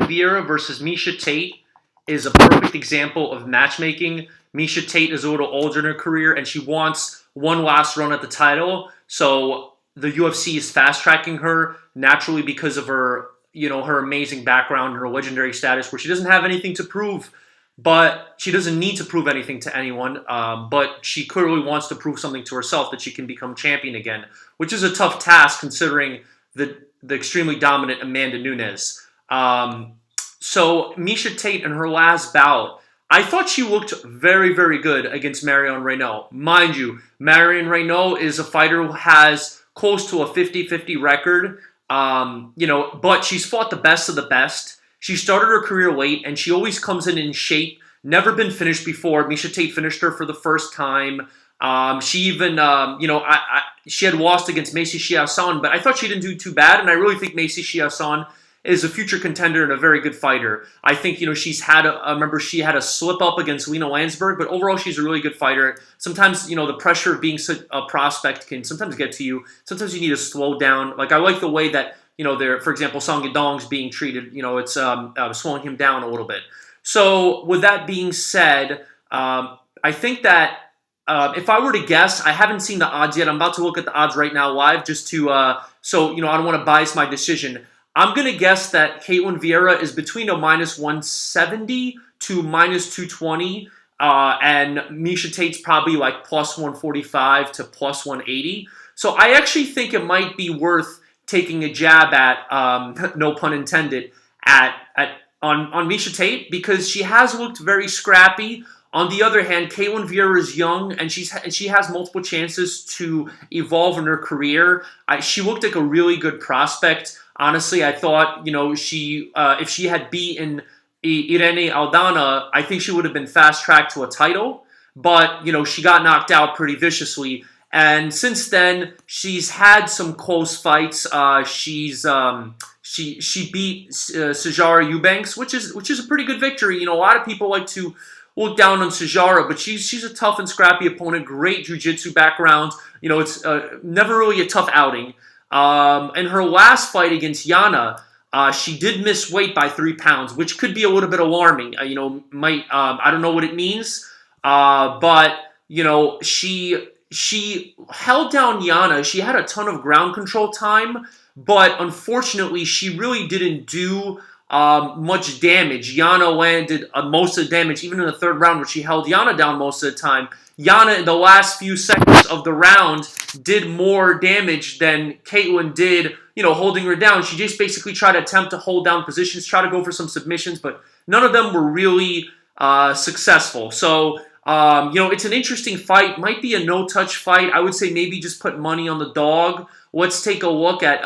Vieira versus Miesha Tate is a perfect example of matchmaking. Miesha Tate is a little older in her career, and she wants one last run at the title. So the UFC is fast tracking her naturally because of her, her amazing background, her legendary status, where she doesn't have anything to prove, but she doesn't need to prove anything to anyone. But she clearly wants to prove something to herself that she can become champion again, which is a tough task considering the extremely dominant Amanda Nunes. So Miesha Tate in her last bout, I thought she looked very, very good against Marion Reneau. Mind you, Marion Reneau is a fighter who has close to a 50-50 record, but she's fought the best of the best. She started her career late, and she always comes in shape. Never been finished before. Miesha Tate finished her for the first time. She even, she had lost against Macy Chiasson, but I thought she didn't do too bad, and I really think Macy Chiasson is a future contender and a very good fighter. I think, she's had I remember she had a slip up against Lena Landsberg, but overall she's a really good fighter. Sometimes, the pressure of being a prospect can sometimes get to you. Sometimes you need to slow down. Like, I like the way that, for example, Song Yadong's being treated, it's slowing him down a little bit. So with that being said, I think that if I were to guess, I haven't seen the odds yet. I'm about to look at the odds right now live just to, so, I don't want to bias my decision. I'm going to guess that Ketlen Vieira is between a minus 170 to minus 220, and Miesha Tate's probably like plus 145 to plus 180. So I actually think it might be worth taking a jab at, no pun intended, on Miesha Tate, because she has looked very scrappy. On the other hand, Ketlen Vieira is young, and she has multiple chances to evolve in her career. She looked like a really good prospect. Honestly, I thought, if she had beaten Irene Aldana, I think she would have been fast-tracked to a title. But, she got knocked out pretty viciously. And since then, she's had some close fights. She beat Sijara Eubanks, which is a pretty good victory. A lot of people like to look down on Sijara, but she's a tough and scrappy opponent. Great jiu-jitsu background. It's never really a tough outing. In her last fight against Yana, she did miss weight by 3 pounds, which could be a little bit alarming. I don't know what it means, but she held down Yana. She had a ton of ground control time, but unfortunately, she really didn't do much damage. Yana landed most of the damage, even in the third round, where she held Yana down most of the time. Yana, in the last few seconds of the round, did more damage than Ketlen did, holding her down. She just basically tried to attempt to hold down positions, try to go for some submissions, but none of them were really successful. So, it's an interesting fight. Might be a no-touch fight. I would say maybe just put money on the dog. Let's take a look at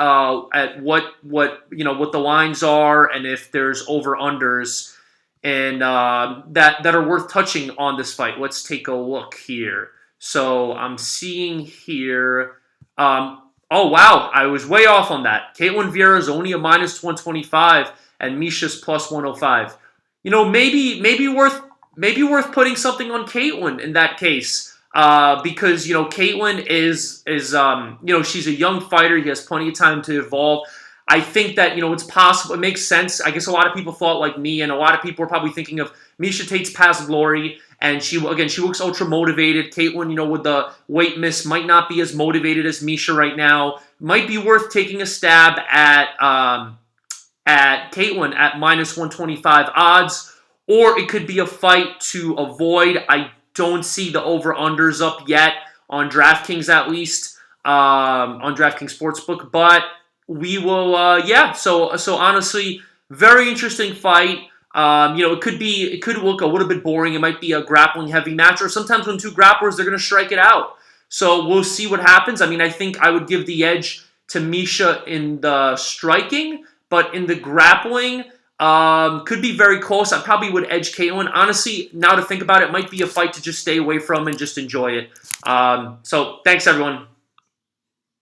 what the lines are, and if there's over-unders and that are worth touching on this fight. Let's take a look here. So I'm seeing here. Oh wow, I was way off on that. Ketlen Vieira is only a minus 125, and Miesha's plus 105. Maybe worth putting something on Ketlen in that case. Because Ketlen is she's a young fighter. He has plenty of time to evolve. I think that it's possible. It makes sense. I guess a lot of people thought like me, and a lot of people are probably thinking of Miesha Tate's past glory. And she looks ultra motivated. Ketlen, with the weight miss, might not be as motivated as Miesha right now. Might be worth taking a stab at Ketlen at minus 125 odds, or it could be a fight to avoid. I don't see the over-unders up yet on DraftKings, at least on DraftKings Sportsbook, but we will. So honestly, very interesting fight. It could look a little bit boring. It might be a grappling heavy match, or sometimes when two grapplers, they're going to strike it out. So we'll see what happens. I think I would give the edge to Miesha in the striking, but in the grappling, could be very close. I probably would edge Ketlen. Honestly, now to think about it, might be a fight to just stay away from and just enjoy it. So thanks, everyone.